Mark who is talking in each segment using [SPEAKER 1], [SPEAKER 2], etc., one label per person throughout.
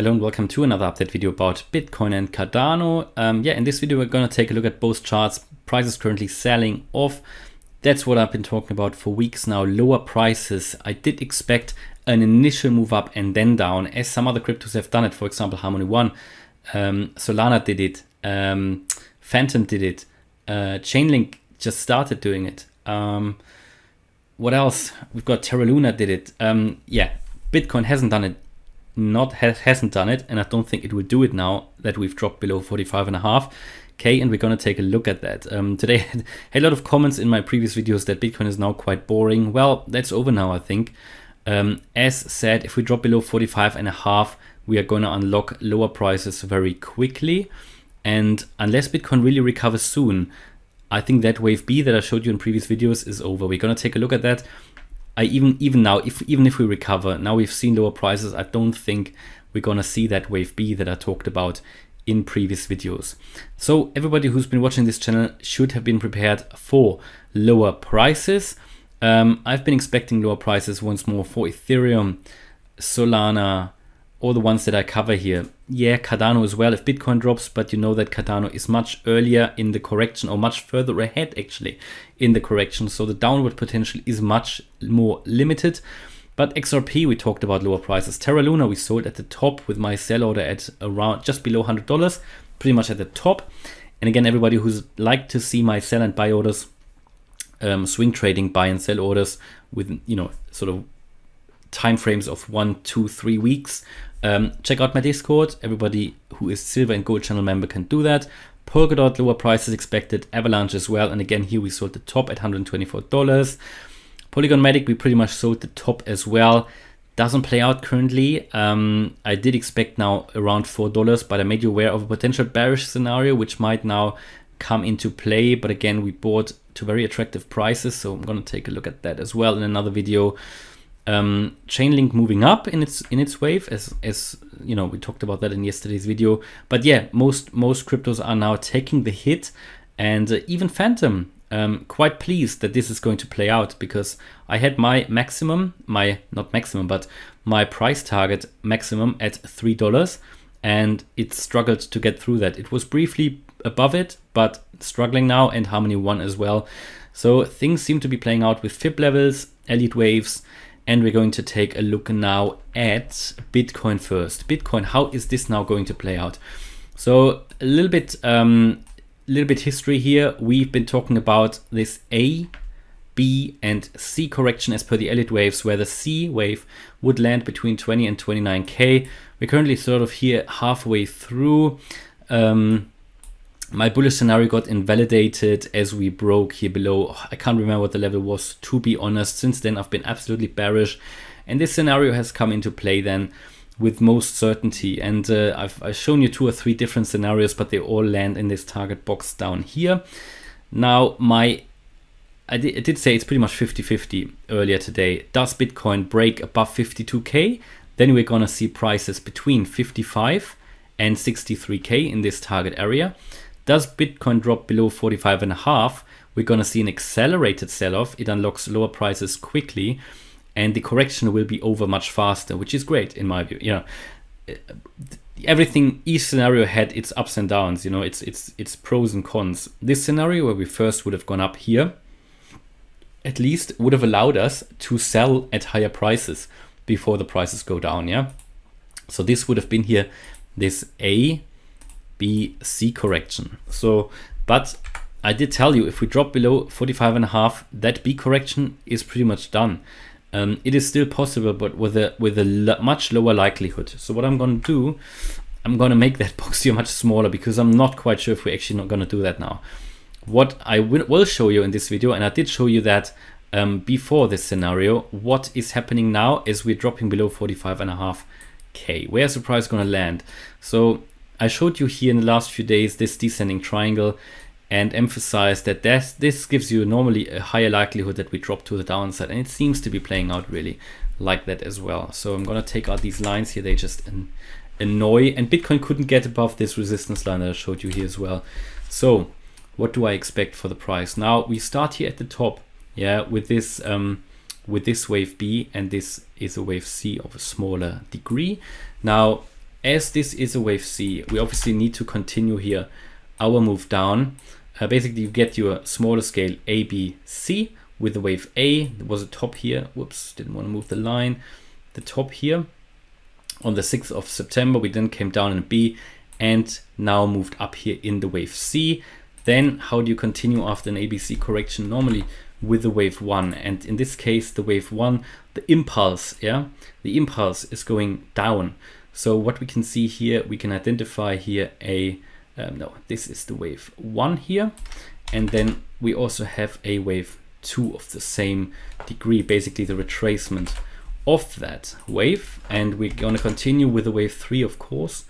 [SPEAKER 1] Hello and welcome to another update video about Bitcoin and Cardano. In this video we're going to take a look at both charts. Prices currently selling off. That's what I've been talking about for weeks now. Lower prices. I did expect an initial move up and then down, as some other cryptos have done it. For example, Harmony One, Solana did it, Phantom did it, Chainlink just started doing it. What else? We've got Terra Luna did it. Bitcoin hasn't done it. Hasn't done it, and I don't think it will do it now that we've dropped below 45.5K, and we're going to take a look at that. Today I had a lot of comments in my previous videos that Bitcoin is now quite boring. Well, that's over now, I think. As said, if we drop below 45.5, we are going to unlock lower prices very quickly, and unless Bitcoin really recovers soon, I think that wave B that I showed you in previous videos is over. We're going to take a look at that. Even now, even if we recover, now we've seen lower prices, I don't think we're gonna see that wave B that I talked about in previous videos. So everybody who's been watching this channel should have been prepared for lower prices. I've been expecting lower prices once more for Ethereum, Solana, all the ones that I cover here. Yeah, Cardano as well if Bitcoin drops, but you know that Cardano is much earlier in the correction, or much further ahead actually in the correction. So the downward potential is much more limited. But XRP, we talked about lower prices. Terra Luna, we sold at the top with my sell order at around just below $100, pretty much at the top. And again, everybody who's like to see my sell and buy orders, swing trading buy and sell orders with, sort of time frames of 1, 2, 3 weeks. Check out my Discord. Everybody who is silver and gold channel member can do that. Polkadot, lower prices expected. Avalanche as well. And again, here we sold the top at $124. Polygon Matic, we pretty much sold the top as well. Doesn't play out currently. I did expect now around $4, but I made you aware of a potential bearish scenario, which might now come into play. But again, we bought to very attractive prices. So I'm going to take a look at that as well in another video. Chainlink moving up in its wave, as you know, we talked about that in yesterday's video. But yeah, most cryptos are now taking the hit, and even Phantom, quite pleased that this is going to play out, because I had my maximum, my price target maximum at $3, and it struggled to get through that. It was briefly above it, but struggling now, and Harmony One as well. So things seem to be playing out with Fib levels, Elliott Waves. And we're going to take a look now at Bitcoin first. Bitcoin, how is this now going to play out? So a little bit history here. We've been talking about this A, B, and C correction as per the Elliott Waves, where the C wave would land between 20 and 29K. We're currently sort of here halfway through. My bullish scenario got invalidated as we broke here below. I can't remember what the level was, to be honest. Since then, I've been absolutely bearish. And this scenario has come into play then with most certainty. And I've shown you 2 or 3 different scenarios, but they all land in this target box down here. Now, I did say it's pretty much 50-50 earlier today. Does Bitcoin break above 52K? Then we're going to see prices between 55 and 63K in this target area. Does Bitcoin drop below 45.5? We're going to see an accelerated sell-off. It unlocks lower prices quickly, and the correction will be over much faster, which is great in my view. Everything, each scenario had its ups and downs. It's pros and cons. This scenario, where we first would have gone up here, at least would have allowed us to sell at higher prices before the prices go down. Yeah. So this would have been here, this A, B, C correction. So, but I did tell you, if we drop below 45.5, that B correction is pretty much done. It is still possible, but with a much lower likelihood. So what I'm going to do, I'm going to make that box here much smaller, because I'm not quite sure if we're actually not going to do that now. What I will show you in this video, and I did show you that before this scenario, what is happening now is we're dropping below 45.5K. Where's the price going to land? So I showed you here in the last few days this descending triangle, and emphasized that this gives you normally a higher likelihood that we drop to the downside, and it seems to be playing out really like that as well. So I'm going to take out these lines here. They just annoy, and Bitcoin couldn't get above this resistance line that I showed you here as well. So what do I expect for the price? Now we start here at the top, with this wave B, and this is a wave C of a smaller degree. Now as this is a wave C, we obviously need to continue here our move down. Basically, you get your smaller scale A, B, C with the wave A. There was a top here. Whoops, didn't want to move the line. The top here on the 6th of September, we then came down in B and now moved up here in the wave C. Then how do you continue after an ABC correction? Normally with the wave 1, and in this case the wave 1, the impulse, the impulse is going down. So what we can see here, we can identify here a no, this is the wave 1 here, and then we also have a wave 2 of the same degree, basically the retracement of that wave. And we're going to continue with the wave 3, of course,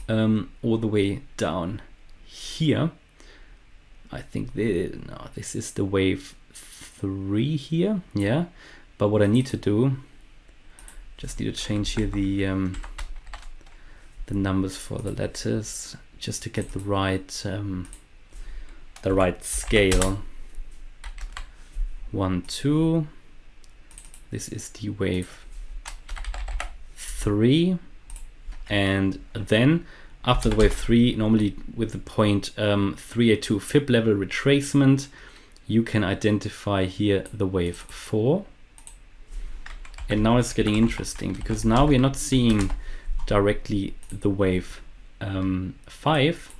[SPEAKER 1] all the way down here. I think this is the wave 3 here, but what I need to do, just need to change here the numbers for the letters just to get the right scale. 1, 2, this is the wave 3, and then after the wave 3, normally with the point 382 fib level retracement, you can identify here the wave 4. And now it's getting interesting, because now we're not seeing directly the wave 5.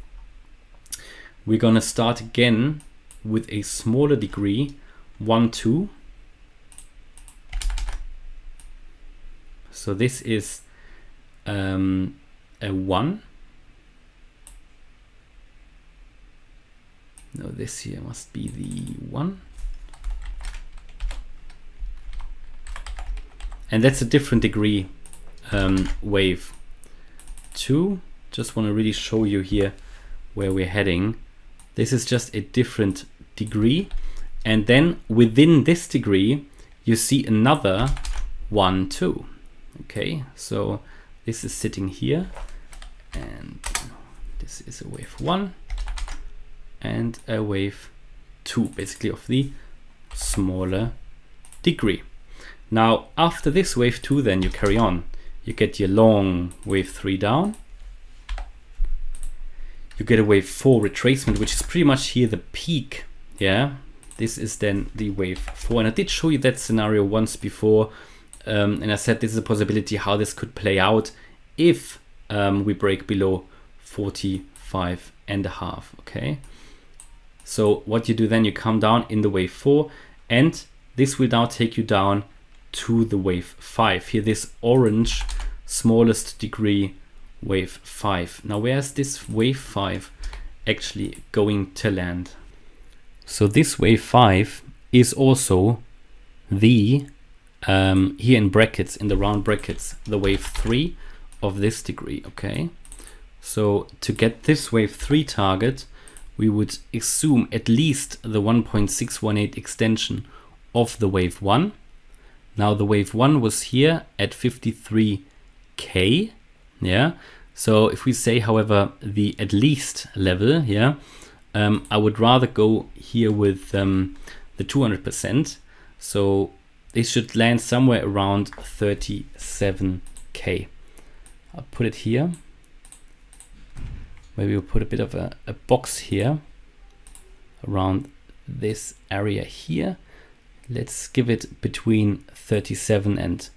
[SPEAKER 1] We're gonna start again with a smaller degree, 1, 2. So this is a 1. No, this here must be the 1. And that's a different degree wave 2. Just want to really show you here where we're heading. This is just a different degree. And then within this degree, you see another 1, 2. Okay, so this is sitting here, and this is a wave 1 and a wave 2, basically of the smaller degree. Now after this wave 2, then you carry on. You get your long wave 3 down. You get a wave 4 retracement, which is pretty much here the peak. This is then the wave 4, and I did show you that scenario once before, and I said this is a possibility how this could play out if we break below 45.5. Okay, so what you do then, you come down in the wave 4, and this will now take you down to the wave 5 here, this orange smallest degree wave 5. Now where's this wave 5 actually going to land? So this wave 5 is also the here in brackets, in the round brackets, the wave 3 of this degree. Okay, so to get this wave 3 target, we would assume at least the 1.618 extension of the wave 1. Now the wave 1 was here at 53k. So if we say, however, the at least level, I would rather go here with the 200%. So this should land somewhere around 37k. I'll put it here. Maybe we'll put a bit of a box here around this area here. Let's give it between 37 and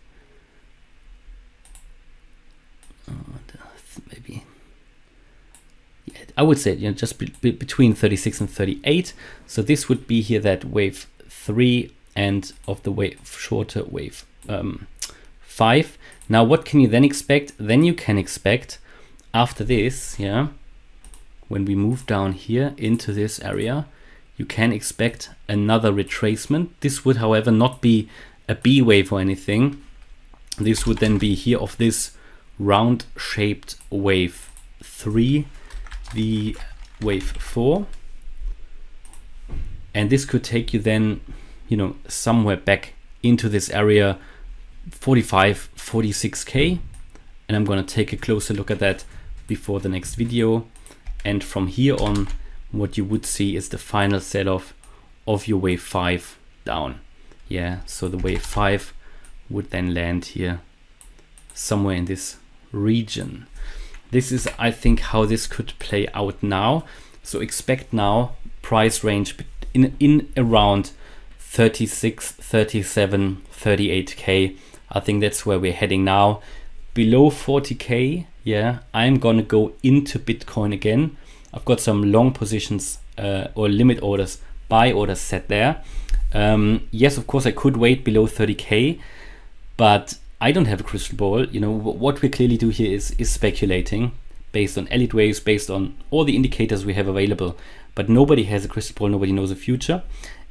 [SPEAKER 1] maybe, I would say just between 36 and 38. So this would be here that wave 3 and of the wave shorter wave 5. Now what can you then expect? Then you can expect after this, when we move down here into this area, you can expect another retracement. This would, however, not be a B wave or anything. This would then be here of this round shaped wave 3, the wave 4. And this could take you then, somewhere back into this area, 45, 46k. And I'm going to take a closer look at that before the next video. And from here on, what you would see is the final sell-off of your wave 5 down. So the wave 5 would then land here somewhere in this region. this is, I think, how this could play out now. So expect now price range in around 36, 37, 38k. I think that's where we're heading now. Below 40k, yeah, I'm gonna go into Bitcoin again. I've got some long positions or limit orders, buy orders set there. Yes, of course I could wait below 30k, but I don't have a crystal ball. You know, what we clearly do here is speculating based on Elliott Waves, based on all the indicators we have available, but nobody has a crystal ball, nobody knows the future.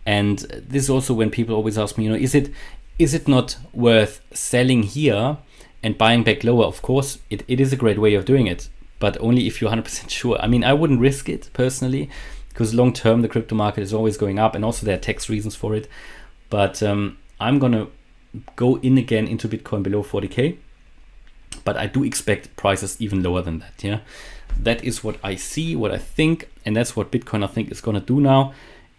[SPEAKER 1] And this is also when people always ask me, you know, is it not worth selling here and buying back lower? Of course, it is a great way of doing it, but only if you're 100% sure. I mean, I wouldn't risk it personally, because long term the crypto market is always going up, and also there are tax reasons for it. But I'm gonna go in again into Bitcoin below 40k, but I do expect prices even lower than that. Yeah, that is what I see, what I think, and that's what Bitcoin I think is gonna do now,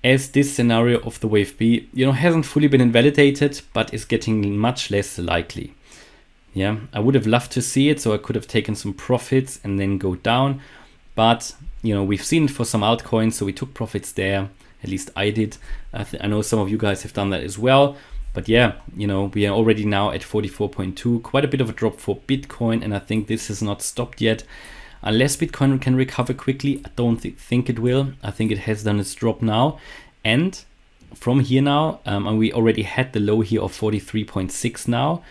[SPEAKER 1] as this scenario of the wave B, you know, hasn't fully been invalidated, but is getting much less likely. Yeah, I would have loved to see it, so I could have taken some profits and then go down, but you know, we've seen it for some altcoins, so we took profits there. At least I did. I know some of you guys have done that as well. But yeah, you know, we are already now at 44.2, quite a bit of a drop for Bitcoin, and I think this has not stopped yet. Unless Bitcoin can recover quickly, I don't think it will. I think it has done its drop now. And from here now, and we already had the low here of 43.6 now.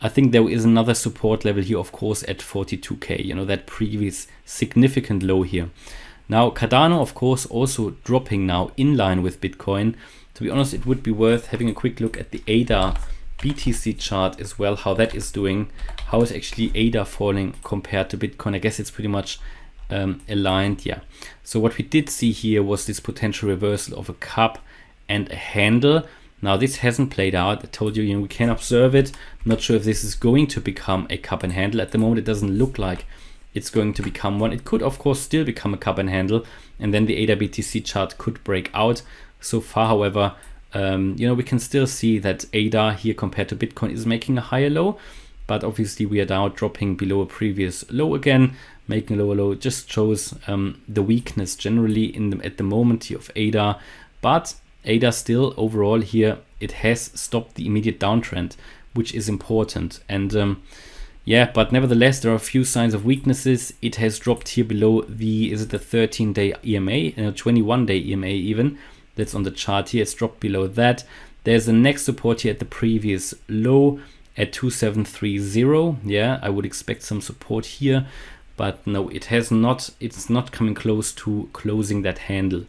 [SPEAKER 1] I think there is another support level here, of course, at 42k, you know, that previous significant low here. Now, Cardano, of course, also dropping now in line with Bitcoin. To be honest, it would be worth having a quick look at the ADA BTC chart as well, how that is doing. How is actually ADA falling compared to Bitcoin? I guess it's pretty much aligned, yeah. So what we did see here was this potential reversal of a cup and a handle. Now this hasn't played out. I told you, you know, we can observe it. I'm not sure if this is going to become a cup and handle. At the moment, it doesn't look like it's going to become one. It could, of course, still become a cup and handle, and then the ADA BTC chart could break out. So far, however, you know, we can still see that ADA here compared to Bitcoin is making a higher low, but obviously we are now dropping below a previous low again. Making a lower low just shows the weakness generally at the moment here of ADA, but ADA still overall here, it has stopped the immediate downtrend, which is important. And yeah, but nevertheless, there are a few signs of weaknesses. It has dropped here below the 13-day EMA, 21-day EMA even. That's on the chart here. It's dropped below that. There's the next support here at the previous low at 2730. Yeah, I would expect some support here, but no, it has not. It's not coming close to closing that handle.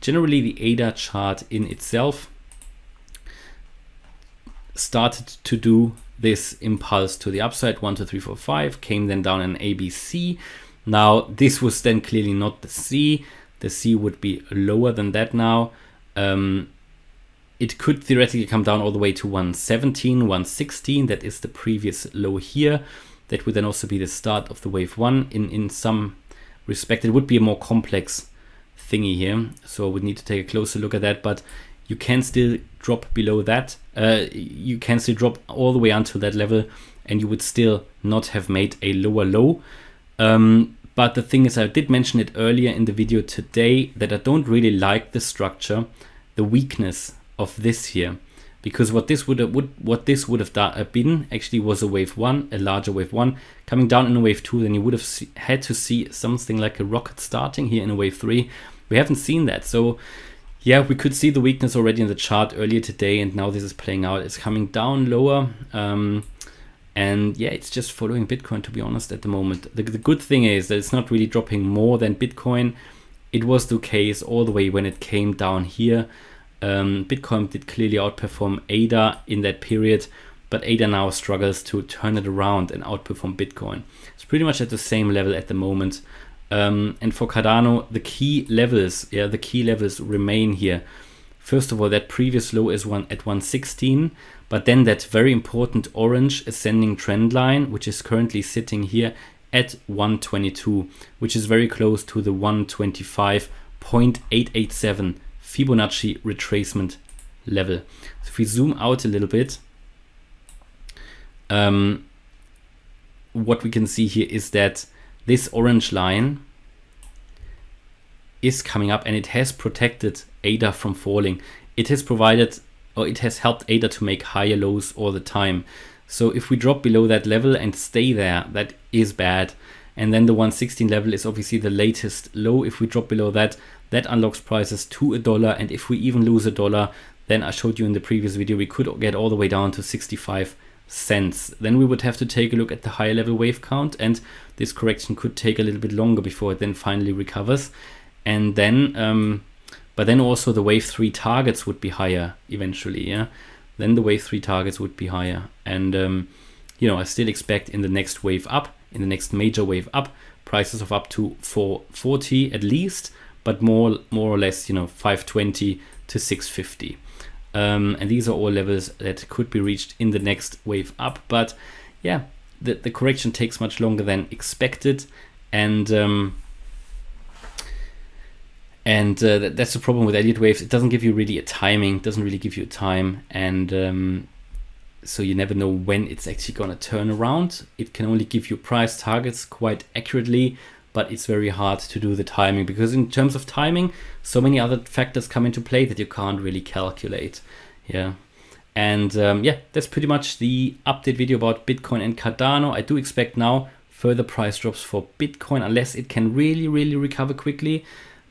[SPEAKER 1] Generally, the ADA chart in itself started to do this impulse to the upside, 1, 2, 3, 4, 5, came then down an ABC. Now, this was then clearly not the C. The C would be lower than that now. It could theoretically come down all the way to 117, 116. That is the previous low here. That would then also be the start of the wave 1 in some respect. It would be a more complex thingy here, so I would need to take a closer look at that, but you can still drop below that. You can still drop all the way until that level, and you would still not have made a lower low. But the thing is, I did mention it earlier in the video today that I don't really like the structure, the weakness of this here, because what this would have been actually was a wave 1, a larger wave 1 coming down in a wave 2. Then you would have had to see something like a rocket starting here in a wave 3. We haven't seen that, so yeah, we could see the weakness already in the chart earlier today, and now this is playing out. It's coming down lower, and yeah, it's just following Bitcoin, to be honest, at the moment. The good thing is that it's not really dropping more than Bitcoin. It was the case all the way when it came down here. Bitcoin did clearly outperform ADA in that period, but ADA now struggles to turn it around and outperform Bitcoin. It's pretty much at the same level at the moment. And for Cardano, the key levels remain here. First of all, that previous low is at 116, but then that very important orange ascending trend line, which is currently sitting here at 122, which is very close to the 125.887 Fibonacci retracement level. So if we zoom out a little bit, what we can see here is that this orange line is coming up, and it has protected ADA from falling. It has provided, or it has helped ADA to make higher lows all the time. So if we drop below that level and stay there, that is bad. And then the 116 level is obviously the latest low. If we drop below that, that unlocks prices to $1. And if we even lose $1, then I showed you in the previous video, we could get all the way down to 65 cents. Then we would have to take a look at the higher level wave count, and this correction could take a little bit longer before it then finally recovers. And then, but then also the wave 3 targets would be higher eventually, yeah. Then the wave 3 targets would be higher. And, you know, I still expect in the next wave up, in the next major wave up, prices of up to 440 at least, but more or less, you know, 520 to 650. And these are all levels that could be reached in the next wave up. But yeah, the correction takes much longer than expected. And that's the problem with Elliott Waves. It doesn't give you really a timing, doesn't really give you a time. And so you never know when it's actually going to turn around. It can only give you price targets quite accurately, but it's very hard to do the timing, because in terms of timing, so many other factors come into play that you can't really calculate. Yeah. And yeah, that's pretty much the update video about Bitcoin and Cardano. I do expect now further price drops for Bitcoin, unless it can really recover quickly.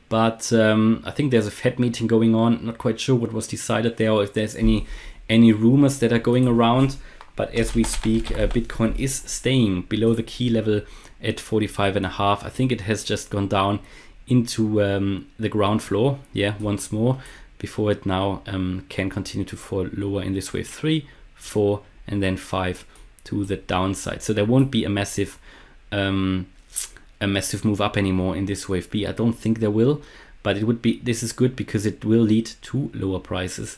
[SPEAKER 1] But I think there's a Fed meeting going on. Not quite sure what was decided there, or if there's any rumors that are going around. But as we speak, Bitcoin is staying below the key level at 45.5. I think it has just gone down into the ground floor, yeah, once more, before it now can continue to fall lower in this wave 3, 4, and then 5 to the downside. So there won't be a massive move up anymore in this wave B. I don't think there will, but it would be. This is good because it will lead to lower prices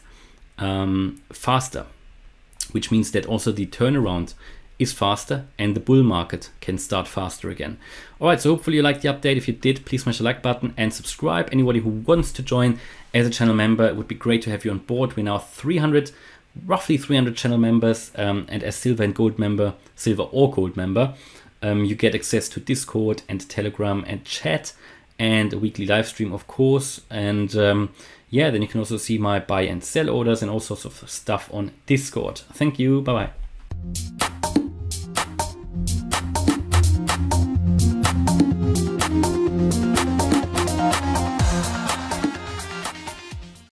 [SPEAKER 1] faster, which means that also the turnaround is faster and the bull market can start faster again. All right, so hopefully you liked the update. If you did, please smash the like button and subscribe. Anybody who wants to join as a channel member, it would be great to have you on board. We're now roughly 300 channel members, and as silver or gold member, you get access to Discord and Telegram and chat, and a weekly live stream, of course. And yeah, then you can also see my buy and sell orders and all sorts of stuff on Discord. Thank you. Bye-bye.